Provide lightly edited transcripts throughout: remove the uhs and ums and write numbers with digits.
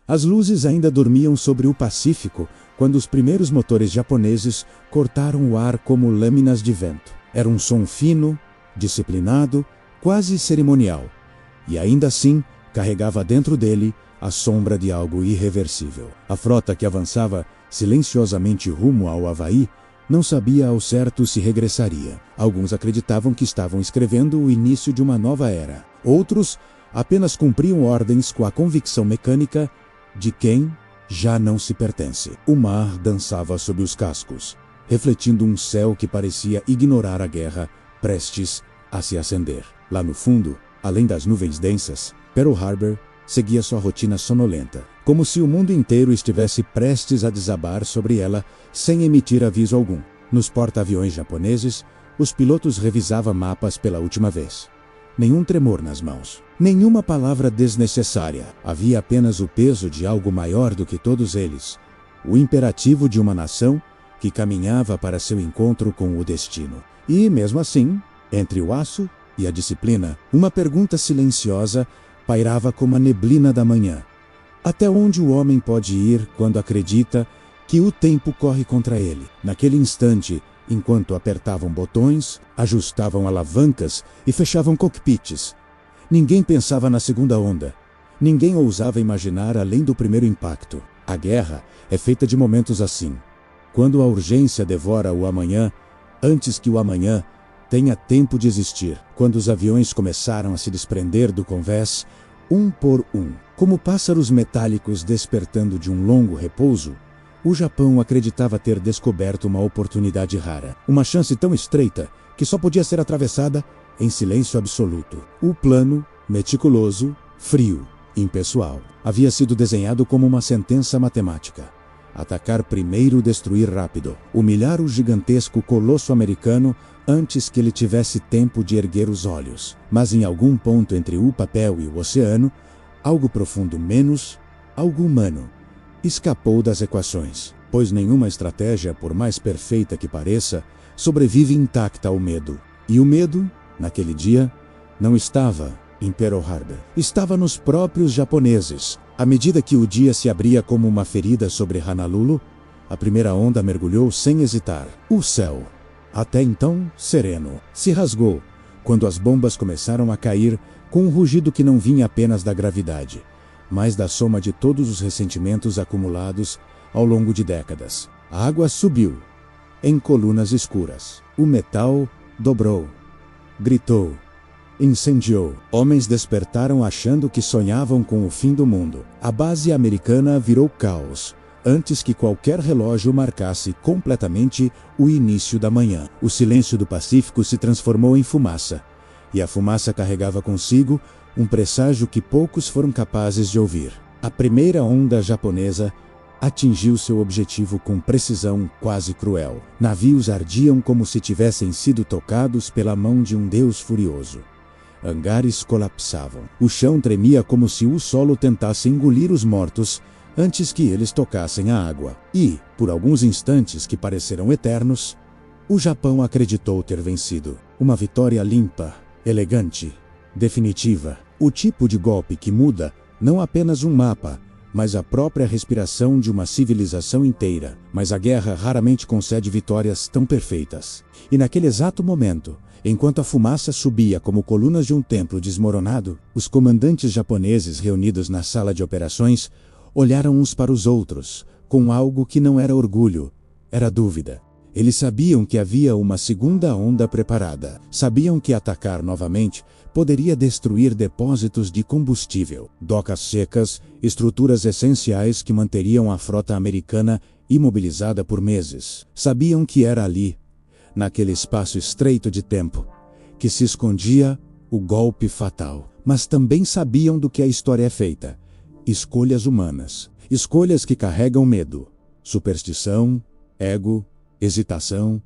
As luzes ainda dormiam sobre o Pacífico quando os primeiros motores japoneses cortaram o ar como lâminas de vento. Era um som fino, disciplinado, quase cerimonial, e ainda assim carregava dentro dele a sombra de algo irreversível. A frota que avançava silenciosamente rumo ao Havaí não sabia ao certo se regressaria. Alguns acreditavam que estavam escrevendo o início de uma nova era. Outros apenas cumpriam ordens com a convicção mecânica de quem já não se pertence. O mar dançava sob os cascos, refletindo um céu que parecia ignorar a guerra prestes a se acender. Lá no fundo, além das nuvens densas, Pearl Harbor seguia sua rotina sonolenta, como se o mundo inteiro estivesse prestes a desabar sobre ela sem emitir aviso algum. Nos porta-aviões japoneses, os pilotos revisavam mapas pela última vez. Nenhum tremor nas mãos, nenhuma palavra desnecessária. Havia apenas o peso de algo maior do que todos eles, o imperativo de uma nação que caminhava para seu encontro com o destino. E, mesmo assim, entre o aço e a disciplina, uma pergunta silenciosa pairava como a neblina da manhã. Até onde o homem pode ir quando acredita que o tempo corre contra ele? Naquele instante, enquanto apertavam botões, ajustavam alavancas e fechavam cockpits, ninguém pensava na segunda onda. Ninguém ousava imaginar além do primeiro impacto. A guerra é feita de momentos assim, quando a urgência devora o amanhã antes que o amanhã tenha tempo de existir. Quando os aviões começaram a se desprender do convés, um por um, como pássaros metálicos despertando de um longo repouso, o Japão acreditava ter descoberto uma oportunidade rara, uma chance tão estreita que só podia ser atravessada em silêncio absoluto. O plano, meticuloso, frio, impessoal, havia sido desenhado como uma sentença matemática. Atacar primeiro, destruir rápido. Humilhar o gigantesco colosso americano antes que ele tivesse tempo de erguer os olhos. Mas em algum ponto entre o papel e o oceano, algo profundo menos, algo humano, escapou das equações. Pois nenhuma estratégia, por mais perfeita que pareça, sobrevive intacta ao medo. E o medo, naquele dia, não estava em Pearl Harbor. Estava nos próprios japoneses. À medida que o dia se abria como uma ferida sobre Honolulu, a primeira onda mergulhou sem hesitar. O céu, até então sereno, se rasgou quando as bombas começaram a cair com um rugido que não vinha apenas da gravidade, mas da soma de todos os ressentimentos acumulados ao longo de décadas. A água subiu em colunas escuras. O metal dobrou, gritou, incendiou. Homens despertaram achando que sonhavam com o fim do mundo. A base americana virou caos, antes que qualquer relógio marcasse completamente o início da manhã. O silêncio do Pacífico se transformou em fumaça, e a fumaça carregava consigo um presságio que poucos foram capazes de ouvir. A primeira onda japonesa atingiu seu objetivo com precisão quase cruel. Navios ardiam como se tivessem sido tocados pela mão de um deus furioso. Hangares colapsavam. O chão tremia como se o solo tentasse engolir os mortos antes que eles tocassem a água. E, por alguns instantes que pareceram eternos, o Japão acreditou ter vencido. Uma vitória limpa, elegante, definitiva. O tipo de golpe que muda não apenas um mapa, mas a própria respiração de uma civilização inteira. Mas a guerra raramente concede vitórias tão perfeitas. E naquele exato momento, enquanto a fumaça subia como colunas de um templo desmoronado, os comandantes japoneses reunidos na sala de operações olharam uns para os outros, com algo que não era orgulho, era dúvida. Eles sabiam que havia uma segunda onda preparada. Sabiam que atacar novamente poderia destruir depósitos de combustível, docas secas, estruturas essenciais que manteriam a frota americana imobilizada por meses. Sabiam que era ali, naquele espaço estreito de tempo, que se escondia o golpe fatal. Mas também sabiam do que a história é feita. Escolhas humanas. Escolhas que carregam medo, superstição, ego, hesitação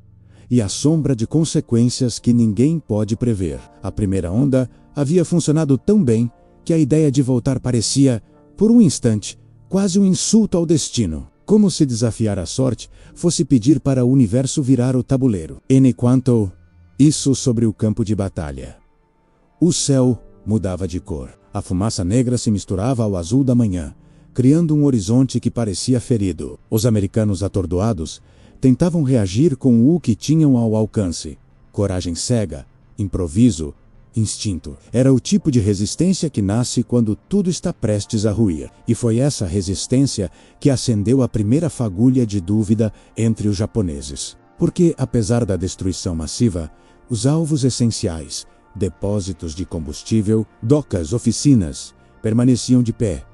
e a sombra de consequências que ninguém pode prever. A primeira onda havia funcionado tão bem que a ideia de voltar parecia, por um instante, quase um insulto ao destino. Como se desafiar a sorte fosse pedir para o universo virar o tabuleiro. Enquanto isso sobre o campo de batalha, o céu mudava de cor. A fumaça negra se misturava ao azul da manhã, criando um horizonte que parecia ferido. Os americanos atordoados tentavam reagir com o que tinham ao alcance: coragem cega, improviso, instinto. Era o tipo de resistência que nasce quando tudo está prestes a ruir. E foi essa resistência que acendeu a primeira fagulha de dúvida entre os japoneses. Porque, apesar da destruição massiva, os alvos essenciais, depósitos de combustível, docas, oficinas, permaneciam de pé.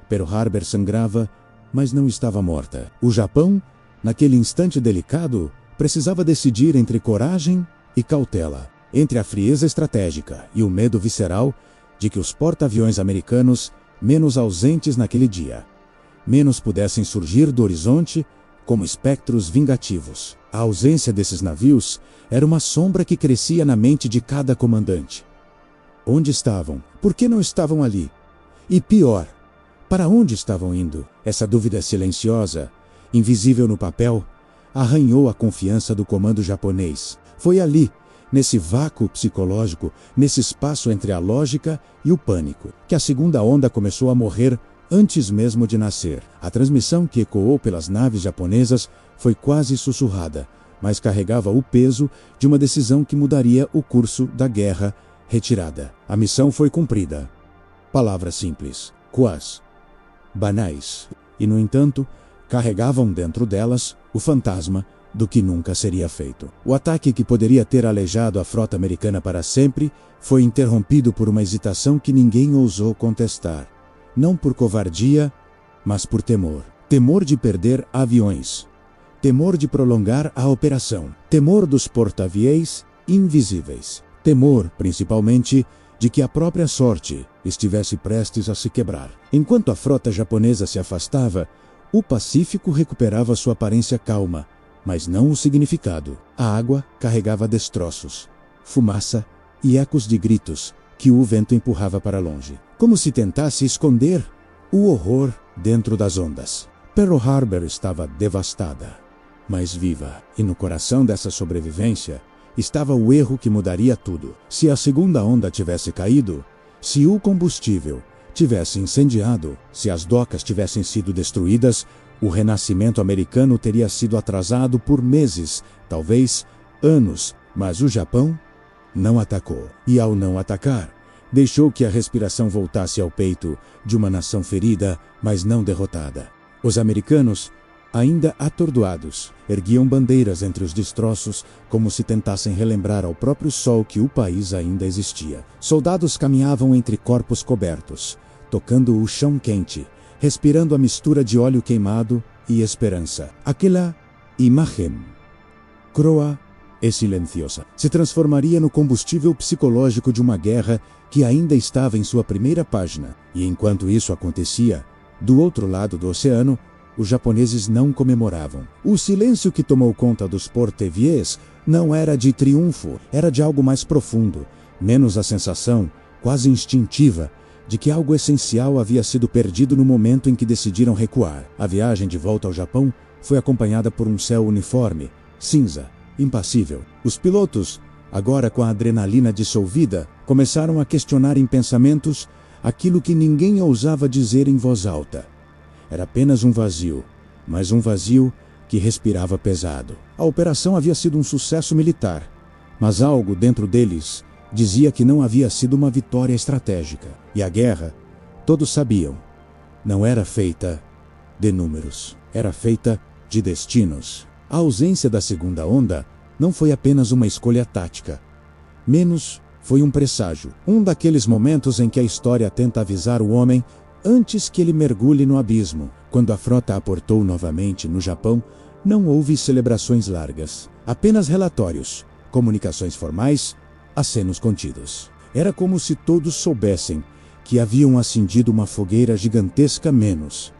Pearl Harbor sangrava, mas não estava morta. O Japão, naquele instante delicado, precisava decidir entre coragem e cautela, entre a frieza estratégica e o medo visceral de que os porta-aviões americanos, menos ausentes naquele dia, menos pudessem surgir do horizonte como espectros vingativos. A ausência desses navios era uma sombra que crescia na mente de cada comandante. Onde estavam? Por que não estavam ali? E pior, para onde estavam indo? Essa dúvida silenciosa, invisível no papel, arranhou a confiança do comando japonês. Foi ali, nesse vácuo psicológico, nesse espaço entre a lógica e o pânico, que a segunda onda começou a morrer antes mesmo de nascer. A transmissão que ecoou pelas naves japonesas foi quase sussurrada, mas carregava o peso de uma decisão que mudaria o curso da guerra. Retirada. A missão foi cumprida. Palavras simples, quase banais, e no entanto, carregavam dentro delas o fantasma do que nunca seria feito. O ataque que poderia ter aleijado a frota americana para sempre foi interrompido por uma hesitação que ninguém ousou contestar. Não por covardia, mas por temor. Temor de perder aviões. Temor de prolongar a operação. Temor dos porta-aviões invisíveis. Temor, principalmente, de que a própria sorte estivesse prestes a se quebrar. Enquanto a frota japonesa se afastava, o Pacífico recuperava sua aparência calma, mas não o significado. A água carregava destroços, fumaça e ecos de gritos que o vento empurrava para longe, como se tentasse esconder o horror dentro das ondas. Pearl Harbor estava devastada, mas viva, e no coração dessa sobrevivência estava o erro que mudaria tudo. Se a segunda onda tivesse caído, se o combustível tivesse incendiado, se as docas tivessem sido destruídas, o renascimento americano teria sido atrasado por meses, talvez anos, mas o Japão não atacou. E ao não atacar, deixou que a respiração voltasse ao peito de uma nação ferida, mas não derrotada. Os americanos, ainda atordoados, erguiam bandeiras entre os destroços como se tentassem relembrar ao próprio sol que o país ainda existia. Soldados caminhavam entre corpos cobertos, tocando o chão quente, respirando a mistura de óleo queimado e esperança. Aquela imagem, crua e silenciosa, se transformaria no combustível psicológico de uma guerra que ainda estava em sua primeira página. E enquanto isso acontecia, do outro lado do oceano, os japoneses não comemoravam. O silêncio que tomou conta dos porta-aviões não era de triunfo, era de algo mais profundo, menos a sensação, quase instintiva, de que algo essencial havia sido perdido no momento em que decidiram recuar. A viagem de volta ao Japão foi acompanhada por um céu uniforme, cinza, impassível. Os pilotos, agora com a adrenalina dissolvida, começaram a questionar em pensamentos aquilo que ninguém ousava dizer em voz alta. Era apenas um vazio, mas um vazio que respirava pesado. A operação havia sido um sucesso militar, mas algo dentro deles dizia que não havia sido uma vitória estratégica. E a guerra, todos sabiam, não era feita de números, era feita de destinos. A ausência da segunda onda não foi apenas uma escolha tática. Menos foi um presságio, um daqueles momentos em que a história tenta avisar o homem antes que ele mergulhe no abismo. Quando a frota aportou novamente no Japão, não houve celebrações largas, apenas relatórios, comunicações formais, acenos contidos. Era como se todos soubessem que haviam acendido uma fogueira gigantesca menos,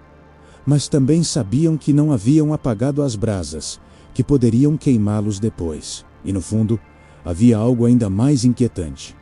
mas também sabiam que não haviam apagado as brasas, que poderiam queimá-los depois. E no fundo, havia algo ainda mais inquietante.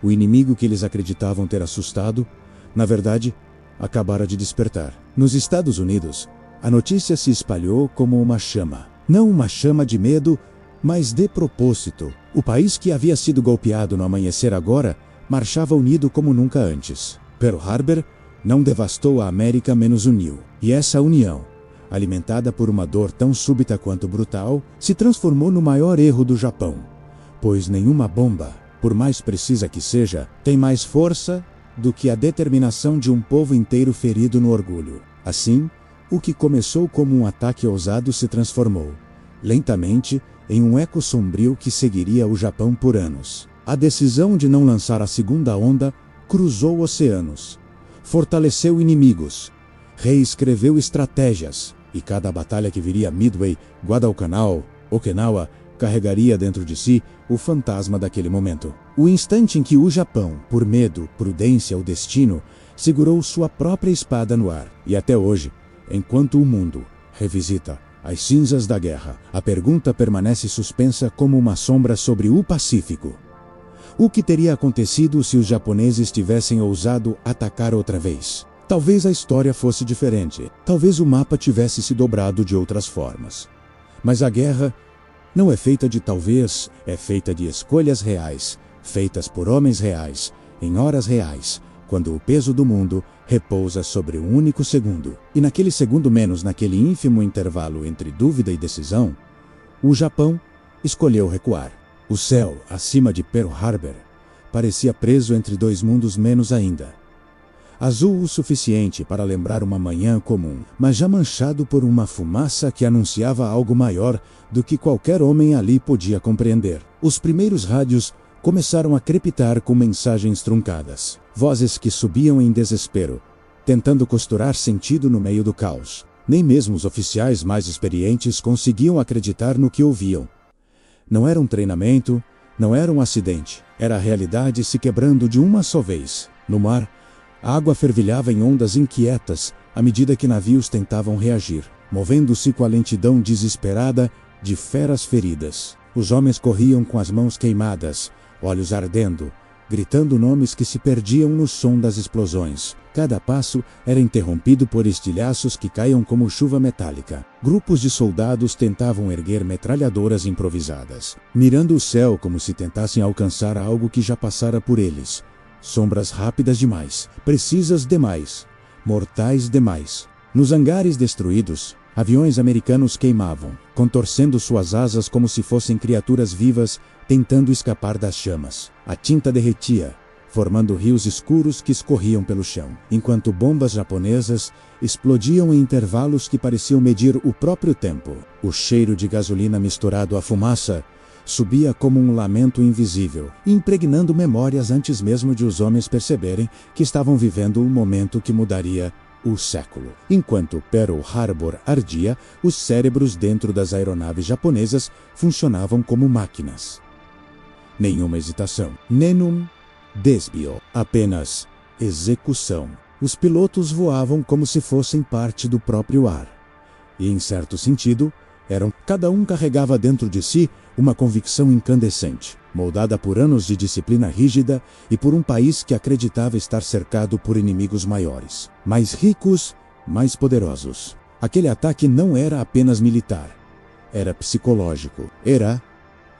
O inimigo que eles acreditavam ter assustado, na verdade, acabara de despertar. Nos Estados Unidos, a notícia se espalhou como uma chama. Não uma chama de medo, mas de propósito. O país que havia sido golpeado no amanhecer agora marchava unido como nunca antes. Pearl Harbor não devastou a América menos uniu. E essa união, alimentada por uma dor tão súbita quanto brutal, se transformou no maior erro do Japão, pois nenhuma bomba, por mais precisa que seja, tem mais força do que a determinação de um povo inteiro ferido no orgulho. Assim, o que começou como um ataque ousado se transformou, lentamente, em um eco sombrio que seguiria o Japão por anos. A decisão de não lançar a segunda onda cruzou oceanos, fortaleceu inimigos, reescreveu estratégias, e cada batalha que viria Midway, Guadalcanal, Okinawa, carregaria dentro de si o fantasma daquele momento. O instante em que o Japão, por medo, prudência ou destino, segurou sua própria espada no ar. E até hoje, enquanto o mundo revisita as cinzas da guerra, a pergunta permanece suspensa como uma sombra sobre o Pacífico. O que teria acontecido se os japoneses tivessem ousado atacar outra vez? Talvez a história fosse diferente. Talvez o mapa tivesse se dobrado de outras formas. Mas a guerra não é feita de talvez, é feita de escolhas reais, feitas por homens reais, em horas reais, quando o peso do mundo repousa sobre um único segundo. E naquele segundo menos naquele ínfimo intervalo entre dúvida e decisão, o Japão escolheu recuar. O céu, acima de Pearl Harbor, parecia preso entre dois mundos menos ainda. Azul o suficiente para lembrar uma manhã comum, mas já manchado por uma fumaça que anunciava algo maior do que qualquer homem ali podia compreender. Os primeiros rádios começaram a crepitar com mensagens truncadas. Vozes que subiam em desespero, tentando costurar sentido no meio do caos. Nem mesmo os oficiais mais experientes conseguiam acreditar no que ouviam. Não era um treinamento, não era um acidente. Era a realidade se quebrando de uma só vez. No mar, a água fervilhava em ondas inquietas à medida que navios tentavam reagir, movendo-se com a lentidão desesperada de feras feridas. Os homens corriam com as mãos queimadas, olhos ardendo, gritando nomes que se perdiam no som das explosões. Cada passo era interrompido por estilhaços que caíam como chuva metálica. Grupos de soldados tentavam erguer metralhadoras improvisadas, mirando o céu como se tentassem alcançar algo que já passara por eles. Sombras rápidas demais, precisas demais, mortais demais. Nos hangares destruídos, aviões americanos queimavam, contorcendo suas asas como se fossem criaturas vivas tentando escapar das chamas. A tinta derretia, formando rios escuros que escorriam pelo chão, enquanto bombas japonesas explodiam em intervalos que pareciam medir o próprio tempo. O cheiro de gasolina misturado à fumaça subia como um lamento invisível, impregnando memórias antes mesmo de os homens perceberem que estavam vivendo um momento que mudaria o século. Enquanto Pearl Harbor ardia, os cérebros dentro das aeronaves japonesas funcionavam como máquinas. Nenhuma hesitação. Nenhum desvio. Apenas execução. Os pilotos voavam como se fossem parte do próprio ar. E, em certo sentido, cada um carregava dentro de si uma convicção incandescente, moldada por anos de disciplina rígida e por um país que acreditava estar cercado por inimigos maiores, mais ricos, mais poderosos. Aquele ataque não era apenas militar, era psicológico, era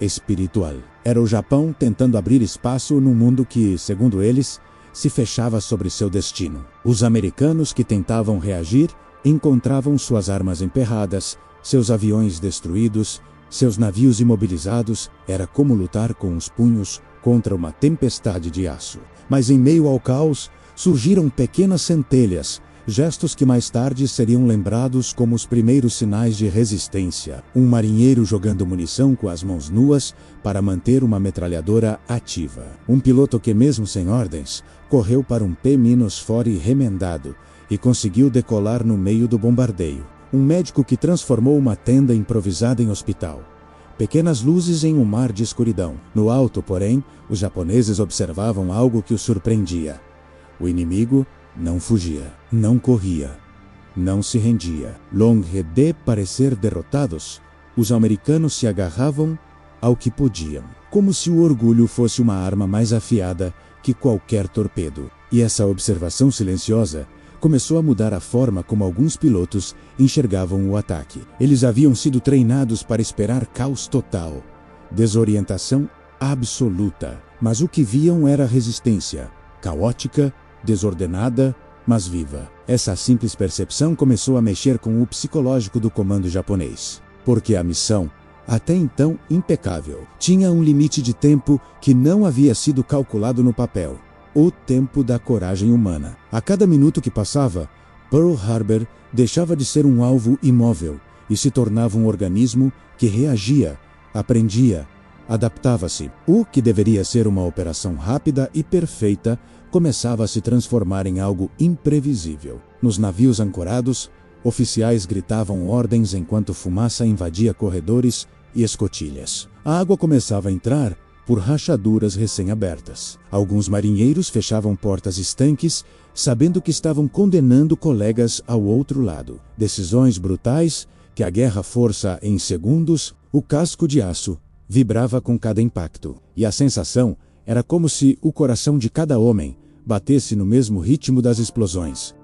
espiritual. Era o Japão tentando abrir espaço num mundo que, segundo eles, se fechava sobre seu destino. Os americanos que tentavam reagir encontravam suas armas emperradas, seus aviões destruídos, seus navios imobilizados. Era como lutar com os punhos contra uma tempestade de aço. Mas em meio ao caos, surgiram pequenas centelhas, gestos que mais tarde seriam lembrados como os primeiros sinais de resistência. Um marinheiro jogando munição com as mãos nuas para manter uma metralhadora ativa. Um piloto que, mesmo sem ordens, correu para um P-4 remendado e conseguiu decolar no meio do bombardeio. Um médico que transformou uma tenda improvisada em hospital. Pequenas luzes em um mar de escuridão. No alto, porém, os japoneses observavam algo que os surpreendia. O inimigo não fugia, não corria, não se rendia. Longe de parecer derrotados, os americanos se agarravam ao que podiam, como se o orgulho fosse uma arma mais afiada que qualquer torpedo. E essa observação silenciosa começou a mudar a forma como alguns pilotos enxergavam o ataque. Eles haviam sido treinados para esperar caos total, desorientação absoluta. Mas o que viam era resistência, caótica, desordenada, mas viva. Essa simples percepção começou a mexer com o psicológico do comando japonês, porque a missão, até então impecável, tinha um limite de tempo que não havia sido calculado no papel: o tempo da coragem humana. A cada minuto que passava, Pearl Harbor deixava de ser um alvo imóvel e se tornava um organismo que reagia, aprendia, adaptava-se. O que deveria ser uma operação rápida e perfeita começava a se transformar em algo imprevisível. Nos navios ancorados, oficiais gritavam ordens enquanto fumaça invadia corredores e escotilhas. A água começava a entrar por rachaduras recém-abertas. Alguns marinheiros fechavam portas estanques, sabendo que estavam condenando colegas ao outro lado. Decisões brutais que a guerra força em segundos. O casco de aço vibrava com cada impacto, e a sensação era como se o coração de cada homem batesse no mesmo ritmo das explosões.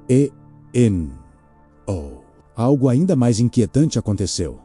Algo ainda mais inquietante aconteceu.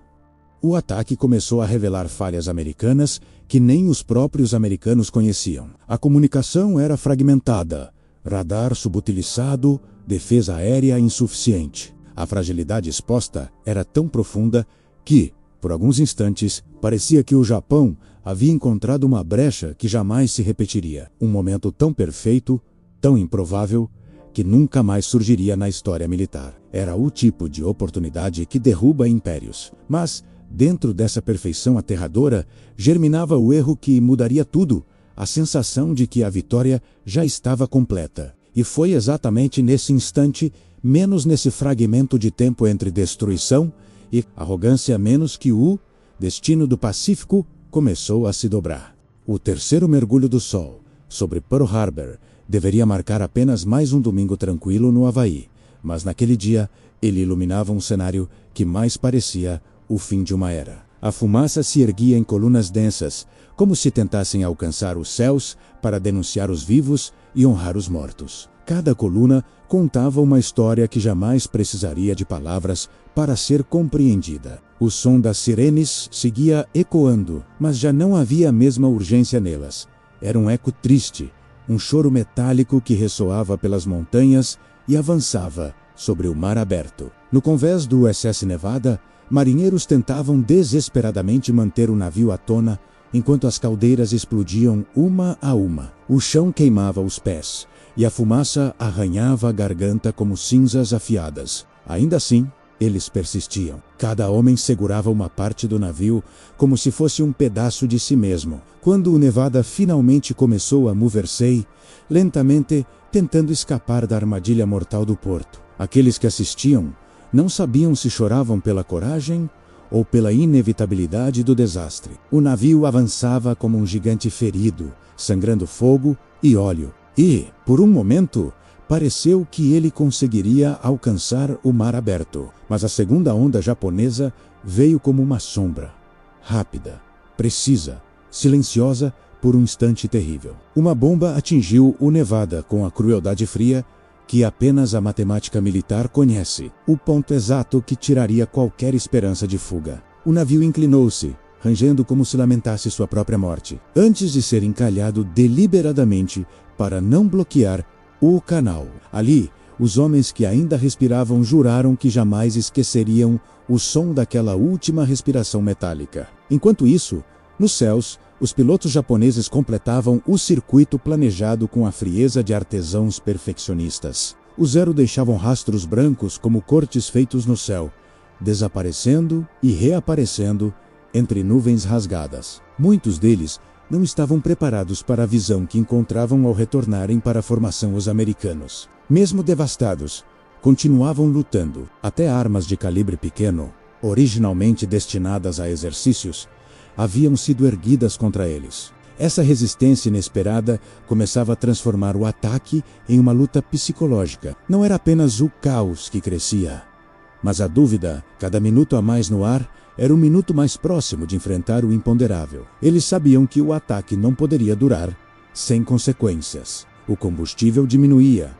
O ataque começou a revelar falhas americanas que nem os próprios americanos conheciam. A comunicação era fragmentada, radar subutilizado, defesa aérea insuficiente. A fragilidade exposta era tão profunda que, por alguns instantes, parecia que o Japão havia encontrado uma brecha que jamais se repetiria. Um momento tão perfeito, tão improvável, que nunca mais surgiria na história militar. Era o tipo de oportunidade que derruba impérios. Mas, dentro dessa perfeição aterradora, germinava o erro que mudaria tudo: a sensação de que a vitória já estava completa. E foi exatamente nesse instante, menos nesse fragmento de tempo entre destruição e arrogância, menos que o destino do Pacífico começou a se dobrar. O terceiro mergulho do sol sobre Pearl Harbor deveria marcar apenas mais um domingo tranquilo no Havaí, mas naquele dia ele iluminava um cenário que mais parecia o fim de uma era. A fumaça se erguia em colunas densas, como se tentassem alcançar os céus para denunciar os vivos e honrar os mortos. Cada coluna contava uma história que jamais precisaria de palavras para ser compreendida. O som das sirenes seguia ecoando, mas já não havia a mesma urgência nelas. Era um eco triste, um choro metálico que ressoava pelas montanhas e avançava sobre o mar aberto. No convés do USS Nevada, marinheiros tentavam desesperadamente manter o navio à tona enquanto as caldeiras explodiam uma a uma. O chão queimava os pés e a fumaça arranhava a garganta como cinzas afiadas. Ainda assim, eles persistiam. Cada homem segurava uma parte do navio como se fosse um pedaço de si mesmo. Quando o Nevada finalmente começou a mover-se, lentamente tentando escapar da armadilha mortal do porto, aqueles que assistiam não sabiam se choravam pela coragem ou pela inevitabilidade do desastre. O navio avançava como um gigante ferido, sangrando fogo e óleo. E, por um momento, pareceu que ele conseguiria alcançar o mar aberto. Mas a segunda onda japonesa veio como uma sombra, rápida, precisa, silenciosa por um instante terrível. Uma bomba atingiu o Nevada com a crueldade fria que apenas a matemática militar conhece, o ponto exato que tiraria qualquer esperança de fuga. O navio inclinou-se, rangendo como se lamentasse sua própria morte, antes de ser encalhado deliberadamente para não bloquear o canal. Ali, os homens que ainda respiravam juraram que jamais esqueceriam o som daquela última respiração metálica. Enquanto isso, nos céus, os pilotos japoneses completavam o circuito planejado com a frieza de artesãos perfeccionistas. Os Zero deixavam rastros brancos como cortes feitos no céu, desaparecendo e reaparecendo entre nuvens rasgadas. Muitos deles não estavam preparados para a visão que encontravam ao retornarem para a formação os americanos. Mesmo devastados, continuavam lutando. Até armas de calibre pequeno, originalmente destinadas a exercícios, haviam sido erguidas contra eles. Essa resistência inesperada começava a transformar o ataque em uma luta psicológica. Não era apenas o caos que crescia, mas a dúvida, cada minuto a mais no ar, era um minuto mais próximo de enfrentar o imponderável. Eles sabiam que o ataque não poderia durar sem consequências. O combustível diminuía,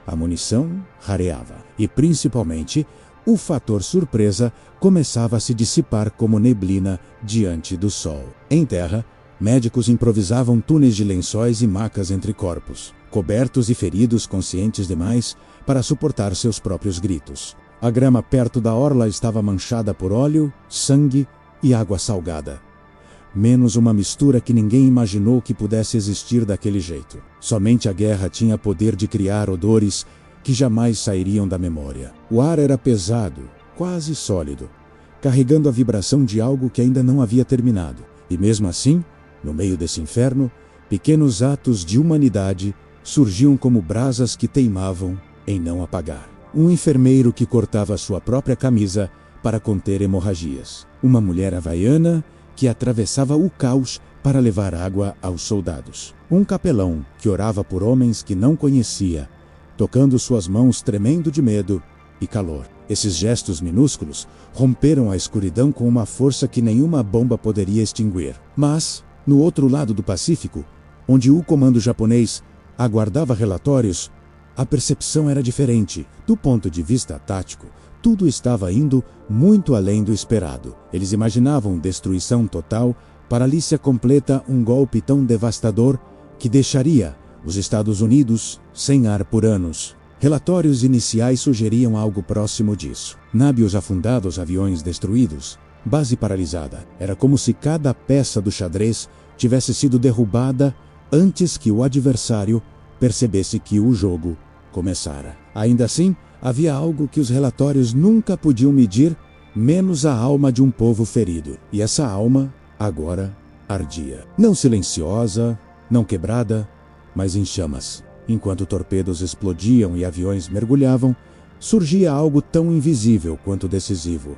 a munição rareava e, principalmente, o fator surpresa começava a se dissipar como neblina diante do sol. Em terra, médicos improvisavam túneis de lençóis e macas entre corpos. cobertos e feridos conscientes demais para suportar seus próprios gritos. A grama perto da orla estava manchada por óleo, sangue e água salgada. Menos uma mistura que ninguém imaginou que pudesse existir daquele jeito. Somente a guerra tinha poder de criar odores que jamais sairiam da memória. O ar era pesado, quase sólido, carregando a vibração de algo que ainda não havia terminado. E mesmo assim, no meio desse inferno, pequenos atos de humanidade surgiam como brasas que teimavam em não apagar. Um enfermeiro que cortava sua própria camisa para conter hemorragias. Uma mulher havaiana que atravessava o caos para levar água aos soldados. Um capelão que orava por homens que não conhecia, tocando suas mãos tremendo de medo e calor. Esses gestos minúsculos romperam a escuridão com uma força que nenhuma bomba poderia extinguir. Mas, no outro lado do Pacífico, onde o comando japonês aguardava relatórios, a percepção era diferente. Do ponto de vista tático, tudo estava indo muito além do esperado. Eles imaginavam destruição total, paralícia completa, um golpe tão devastador que deixaria os Estados Unidos sem ar por anos. Relatórios iniciais sugeriam algo próximo disso. Navios afundados, aviões destruídos, base paralisada. Era como se cada peça do xadrez tivesse sido derrubada antes que o adversário percebesse que o jogo começara. Ainda assim, havia algo que os relatórios nunca podiam medir, menos a alma de um povo ferido. E essa alma, agora, ardia. Não silenciosa, não quebrada, mas em chamas. Enquanto torpedos explodiam e aviões mergulhavam, surgia algo tão invisível quanto decisivo.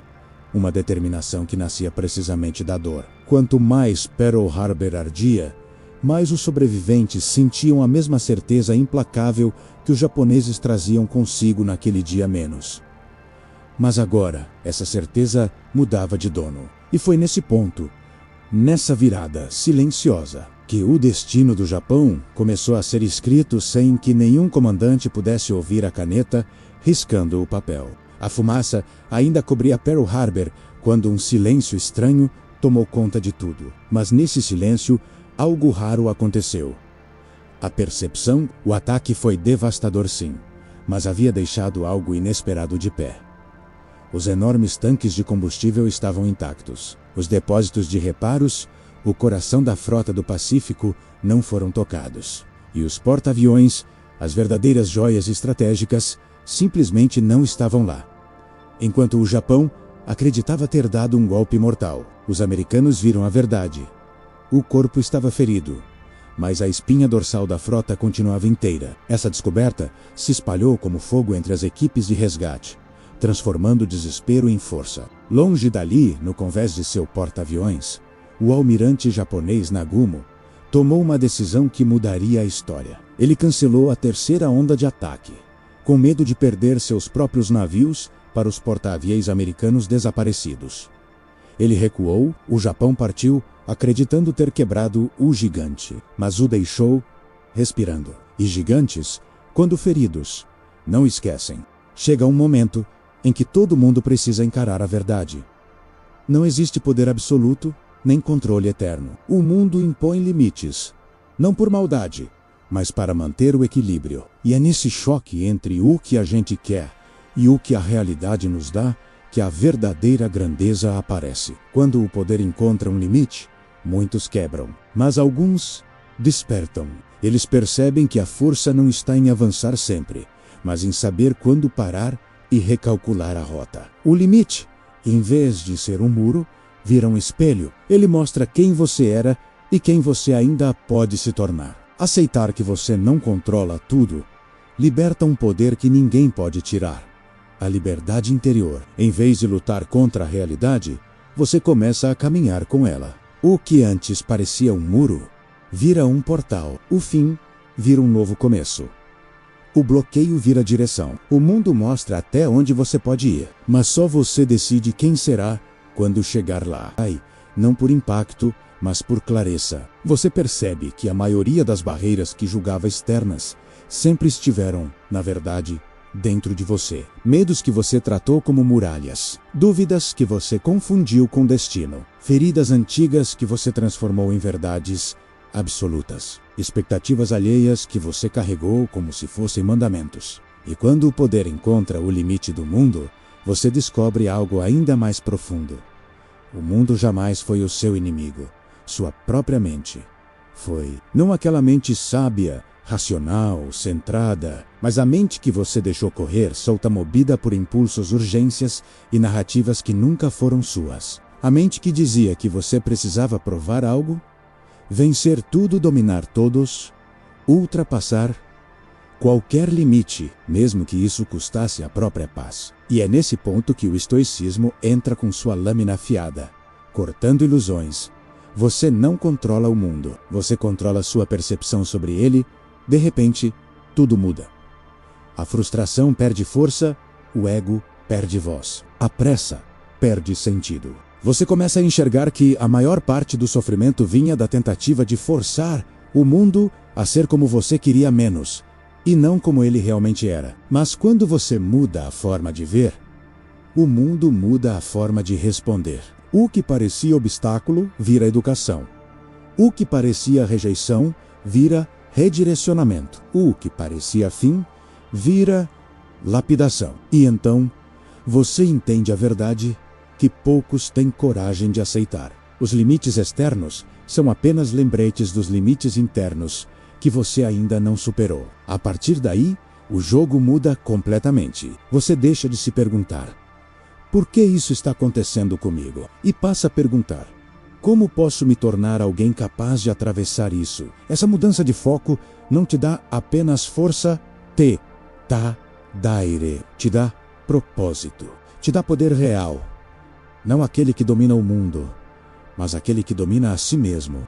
Uma determinação que nascia precisamente da dor. Quanto mais Pearl Harbor ardia, mais os sobreviventes sentiam a mesma certeza implacável que os japoneses traziam consigo naquele dia menos. Mas agora, essa certeza mudava de dono. E foi nesse ponto, nessa virada silenciosa, que o destino do Japão começou a ser escrito sem que nenhum comandante pudesse ouvir a caneta riscando o papel. A fumaça ainda cobria Pearl Harbor quando um silêncio estranho tomou conta de tudo. Mas nesse silêncio, algo raro aconteceu. A percepção, o ataque foi devastador sim, mas havia deixado algo inesperado de pé. Os enormes tanques de combustível estavam intactos. Os depósitos de reparos, o coração da frota do Pacífico, não foram tocados. E os porta-aviões, as verdadeiras joias estratégicas, simplesmente não estavam lá. Enquanto o Japão acreditava ter dado um golpe mortal, os americanos viram a verdade. O corpo estava ferido, mas a espinha dorsal da frota continuava inteira. Essa descoberta se espalhou como fogo entre as equipes de resgate, transformando o desespero em força. Longe dali, no convés de seu porta-aviões, o almirante japonês Nagumo tomou uma decisão que mudaria a história. Ele cancelou a terceira onda de ataque, com medo de perder seus próprios navios para os porta-aviões americanos desaparecidos. Ele recuou, o Japão partiu, acreditando ter quebrado o gigante, mas o deixou respirando. E gigantes, quando feridos, não esquecem. Chega um momento em que todo mundo precisa encarar a verdade. Não existe poder absoluto, nem controle eterno. O mundo impõe limites, não por maldade, mas para manter o equilíbrio. E é nesse choque entre o que a gente quer e o que a realidade nos dá que a verdadeira grandeza aparece. Quando o poder encontra um limite, muitos quebram, mas alguns despertam. Eles percebem que a força não está em avançar sempre, mas em saber quando parar e recalcular a rota. O limite, em vez de ser um muro, vira um espelho. Ele mostra quem você era e quem você ainda pode se tornar. Aceitar que você não controla tudo liberta um poder que ninguém pode tirar. A liberdade interior. Em vez de lutar contra a realidade, você começa a caminhar com ela. O que antes parecia um muro, vira um portal. O fim vira um novo começo. O bloqueio vira direção. O mundo mostra até onde você pode ir, mas só você decide quem será quando chegar lá. Não por impacto, mas por clareza. Você percebe que a maioria das barreiras que julgava externas sempre estiveram, na verdade, dentro de você. Medos que você tratou como muralhas. Dúvidas que você confundiu com destino. Feridas antigas que você transformou em verdades absolutas. expectativas alheias que você carregou como se fossem mandamentos. E quando o poder encontra o limite do mundo, você descobre algo ainda mais profundo. O mundo jamais foi o seu inimigo, sua própria mente. Foi não aquela mente sábia, racional, centrada, mas a mente que você deixou correr, solta movida por impulsos, urgências e narrativas que nunca foram suas. A mente que dizia que você precisava provar algo, vencer tudo, dominar todos, ultrapassar qualquer limite, mesmo que isso custasse a própria paz. E é nesse ponto que o estoicismo entra com sua lâmina afiada, cortando ilusões. Você não controla o mundo, você controla sua percepção sobre ele. De repente, tudo muda. A frustração perde força, o ego perde voz. A pressa perde sentido. Você começa a enxergar que a maior parte do sofrimento vinha da tentativa de forçar o mundo a ser como você queria menos, e não como ele realmente era. Mas quando você muda a forma de ver, o mundo muda a forma de responder. O que parecia obstáculo vira educação. O que parecia rejeição vira redirecionamento. O que parecia fim vira lapidação. E então, você entende a verdade que poucos têm coragem de aceitar. Os limites externos são apenas lembretes dos limites internos que você ainda não superou. A partir daí, o jogo muda completamente. Você deixa de se perguntar: por que isso está acontecendo comigo? E passa a perguntar: como posso me tornar alguém capaz de atravessar isso? Essa mudança de foco não te dá apenas força, te dá propósito, te dá poder real. Não aquele que domina o mundo, mas aquele que domina a si mesmo.